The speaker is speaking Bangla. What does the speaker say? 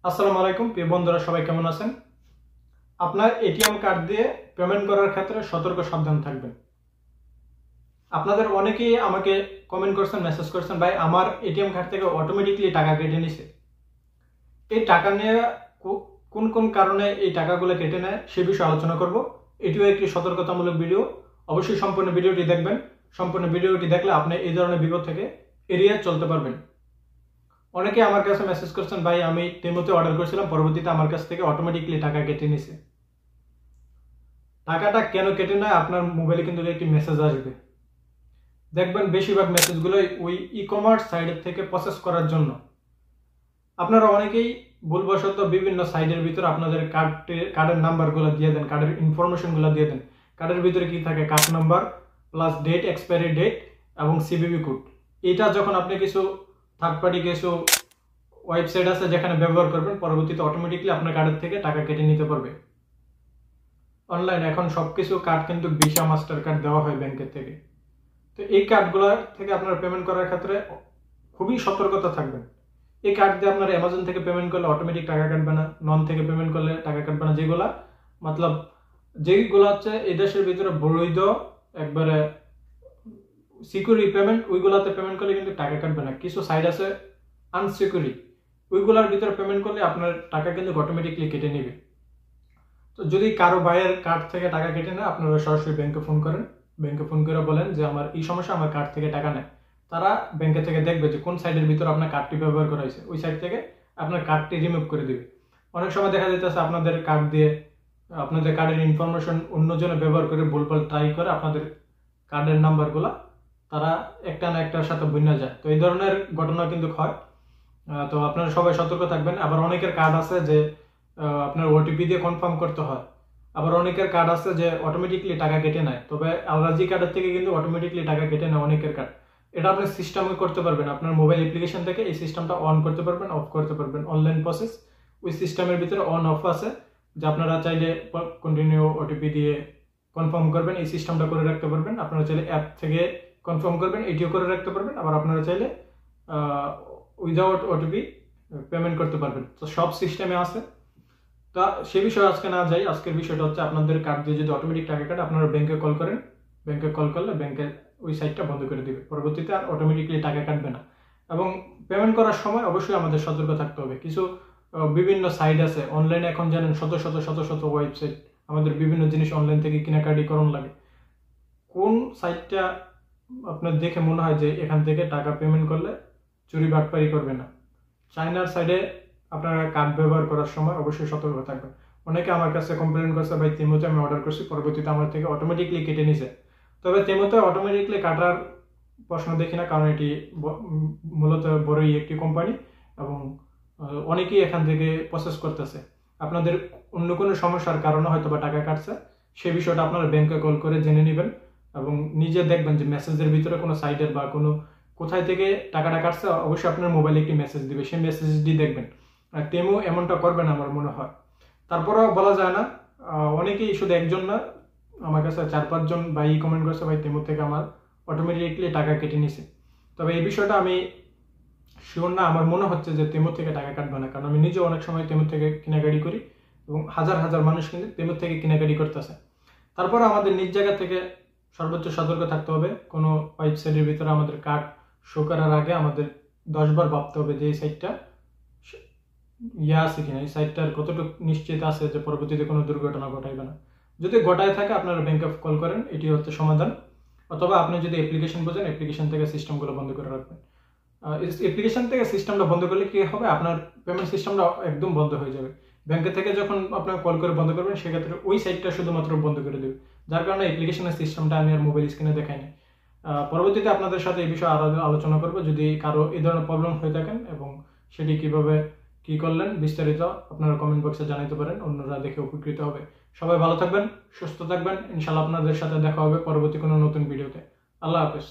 আসসালামু আলাইকুম প্রিয় বন্ধুরা, সবাই কেমন আছেন? আপনার এটিএম কার্ড দিয়ে পেমেন্ট করার ক্ষেত্রে সতর্ক সাবধান থাকবেন। আপনাদের অনেকেই আমাকে কমেন্ট করছেন, মেসেজ করছেন, ভাই আমার এটিএম কার্ড থেকে অটোমেটিকলি টাকা কেটে নিছে। এই টাকা নিয়ে কোন কোন কারণে এই টাকাগুলো কেটে নেয় সে বিষয়ে আলোচনা করব। এটিও একটি সতর্কতামূলক ভিডিও। অবশ্যই সম্পূর্ণ ভিডিওটি দেখবেন। সম্পূর্ণ ভিডিওটি দেখলে আপনি এই ধরনের বিপদ থেকে এড়িয়ে চলতে পারবেন। অনেকে আমার কাছে মেসেজ করছেন, ভাই আমি টেমোতে অর্ডার করেছিলাম, পরবর্তীতে আমার কাছ থেকে অটোমেটিকলি টাকা কেটে নিছে। টাকাটা কেন কেটে নেয়? আপনার মোবাইলে কিন্তু একটি মেসেজ আসবে, দেখবেন বেশিরভাগ মেসেজগুলোই ওই ই কমার্স সাইটের থেকে প্রসেস করার জন্য। আপনারা অনেকেই ভুলবশত বিভিন্ন সাইটের ভিতরে আপনাদের কার্ডের নাম্বারগুলো দিয়ে দেন, কার্ডের ইনফরমেশনগুলো দিয়ে দেন। কার্ডের ভিতরে কি থাকে? Card number plus date, expiry date এবং সিভিভি কোড। এটা যখন আপনি কিছু থার্ড পার্টি কিছু ওয়েবসাইট আছে যেখানে ব্যবহার করবেন, পরবর্তীতে অটোমেটিকলি আপনার কার্ডের থেকে টাকা কেটে নিতে পারবে। অনলাইন এখন সবকিছু কার্ড কিন্তু ভিসা, মাস্টার কার্ড দেওয়া হয় ব্যাংকের থেকে। তো এই কার্ডগুলো থেকে আপনারা পেমেন্ট করার ক্ষেত্রে খুবই সতর্কতা থাকবেন। এই কার্ড দিয়ে আপনারা অ্যামাজন থেকে পেমেন্ট করলে অটোমেটিক টাকা কাটবে না, নন থেকে পেমেন্ট করলে টাকা কাটবে না। যেগুলো হচ্ছে এই দেশের ভিতরে বৈধ একবারে সিকিউরিটি পেমেন্ট, ওইগুলাতে পেমেন্ট করলে কিন্তু টাকা কাটবে না। কিছু সাইট আছে আনসিকিউরিটি, ওইগুলোর ভিতরে পেমেন্ট করলে আপনার টাকা কিন্তু অটোমেটিকলি কেটে নেবে। তো যদি কারো ভাইয়ের কার্ড থেকে টাকা কেটে নেয়, আপনারা সরাসরি ব্যাংকে ফোন করেন। ব্যাংকে ফোন করে বলেন যে আমার এই সমস্যা, আমার কার্ড থেকে টাকা নেয়। তারা ব্যাংকে থেকে দেখবে যে কোন সাইটের ভিতরে আপনার কার্ডটি ব্যবহার করা হয়েছে, ওই সাইট থেকে আপনার কার্ডটি রিমুভ করে দিবে। অনেক সময় দেখা যাইতেছে আপনাদের কার্ড দিয়ে আপনাদের কার্ডের ইনফরমেশন অন্যজনে ব্যবহার করে ভুলভাল ট্রাই করে আপনাদের কার্ডের নাম্বারগুলো তারা একটা না একটার সাথে বন্যা যায়। তো এই ধরনের ঘটনা কিন্তু হয়। তো আপনারা সবাই সতর্ক থাকবেন। আবার অনেকের কার্ড আছে যে আপনার ওটিপি দিয়ে কনফার্ম করতে হয়। আবার অনেকের কার্ড আছে যে অটোমেটিকলি টাকা কেটে নেয়। তবে আলরাজি কার্ডের থেকে কিন্তু অটোমেটিকলি টাকা কেটে নেয় অনেকের কার্ড। এটা আপনি সিস্টেমে করতে পারবেন, আপনার মোবাইল অ্যাপ্লিকেশন থেকে এই সিস্টেমটা অন করতে পারবেন, অফ করতে পারবেন। অনলাইন প্রসেস, ওই সিস্টেমের ভিতরে অন অফ আছে, যে আপনারা চাইলে কন্টিনিউ ওটিপি দিয়ে কনফার্ম করবেন, এই সিস্টেমটা করে রাখতে পারবেন। আপনারা চাইলে অ্যাপ থেকে কনফার্ম করবেন, এটিও করে রাখতে পারবেন। আবার আপনারা চাইলে উইদাউট ওটিপি পেমেন্ট করতে পারবেন। তো সব সিস্টেমে আছে। তা সে বিষয়ে আজকে না যাই। আজকের বিষয়টা হচ্ছে আপনাদের কার্ড দিয়ে যদি অটোমেটিক টাকা কাটে, আপনারা ব্যাংকে কল করেন। ব্যাংকে কল করলে ব্যাংকের ওই সাইটটা বন্ধ করে দিবে, পরবর্তীতে আর অটোমেটিকলি টাকা কাটবে না। এবং পেমেন্ট করার সময় অবশ্যই আমাদের সতর্ক থাকতে হবে। কিছু বিভিন্ন সাইট আছে অনলাইনে, এখন জানেন শত শত শত শত ওয়েবসাইট, আমাদের বিভিন্ন জিনিস অনলাইন থেকে কেনাকাটি করণ লাগে। কোন সাইটটা আপনার দেখে মনে হয় যে এখান থেকে টাকা পেমেন্ট করলে চুরি বাটপারি করবে না, চায়নার সাইডে আপনারা কার্ড ব্যবহার করার সময় অবশ্যই সতর্ক থাকবেন। অনেকে আমার কাছে কমপ্লেন করছে, ভাই তেমোতে আমি অর্ডার করছি, পরবর্তীতে আমার থেকে অটোমেটিকলি কেটে নিছে। তবে তেমোতে অটোমেটিকলি কাটার প্রশ্ন দেখি না, কারণ এটি মূলত বড়ই একটি কোম্পানি এবং অনেকেই এখান থেকে প্রসেস করতেছে। আপনাদের অন্য কোনো সমস্যার কারণে হয়তো বা টাকা কাটছে, সে বিষয়টা আপনারা ব্যাংকে কল করে জেনে নেবেন এবং নিজে দেখবেন যে মেসেজের ভিতরে কোনো সাইটের বা কোনো কোথায় থেকে টাকাটা কাটছে। অবশ্যই আপনার মোবাইলে একটি মেসেজ দিবে, সেই মেসেজটি দেখবেন। আর তেমো এমনটা করবেন আমার মনে হয়। তারপরেও বলা যায় না, অনেকেই, শুধু একজন না, আমার কাছে 4-5 জন ভাই কমেন্ট করছে, ভাই তেমো থেকে আমার অটোমেটিকলি টাকা কেটে নিছে। তবে এই বিষয়টা আমি শিওর না, আমার মনে হচ্ছে যে তেমো থেকে টাকা কাটবে না, কারণ আমি নিজে অনেক সময় তেমো থেকে কেনাকাটি করি এবং হাজার হাজার মানুষ কিন্তু তেমো থেকে কেনাকাটি করতেছে। তারপরে আমাদের নিজ জায়গা থেকে সর্বোচ্চ সতর্ক থাকতে হবে। কোনো ওয়েবসাইটের ভিতরে আমাদের কার্ড শো করার আগে আমাদের 10 বার ভাবতে হবে যে এই সাইটটা আছে কিনা, এই সাইটটার কতটুকু নিশ্চিত আছে যে পরবর্তীতে কোনো দুর্ঘটনা ঘটাইবে না। যদি ঘটায় থাকে আপনারা ব্যাংকে কল করেন, এটি হচ্ছে সমাধান। অথবা আপনি যদি অ্যাপ্লিকেশন বোঝেন, অ্যাপ্লিকেশন থেকে সিস্টেমগুলো বন্ধ করে রাখবেন। অ্যাপ্লিকেশন থেকে সিস্টেমটা বন্ধ করলে কি হবে, আপনার পেমেন্ট সিস্টেমটা একদম বন্ধ হয়ে যাবে। ব্যাংকে থেকে যখন আপনার কল করে বন্ধ করবেন, সেক্ষেত্রে ওই সাইটটা শুধুমাত্র বন্ধ করে দেবে, যার কারণে অ্যাপ্লিকেশনের সিস্টেমটা আমি আর মোবাইল স্ক্রিনে দেখাইনি। পরবর্তীতে আপনাদের সাথে এই বিষয়ে আরো আলোচনা করবো, যদি কারো এই ধরনের প্রবলেম হয়ে থাকেন এবং সেটি কিভাবে কি করলেন বিস্তারিত আপনারা কমেন্ট বক্সে জানাতে পারেন, অন্যরা দেখে উপকৃত হবে। সবাই ভালো থাকবেন, সুস্থ থাকবেন। ইনশাআল্লাহ আপনাদের সাথে দেখা হবে পরবর্তী কোনো নতুন ভিডিওতে। আল্লাহ হাফেজ।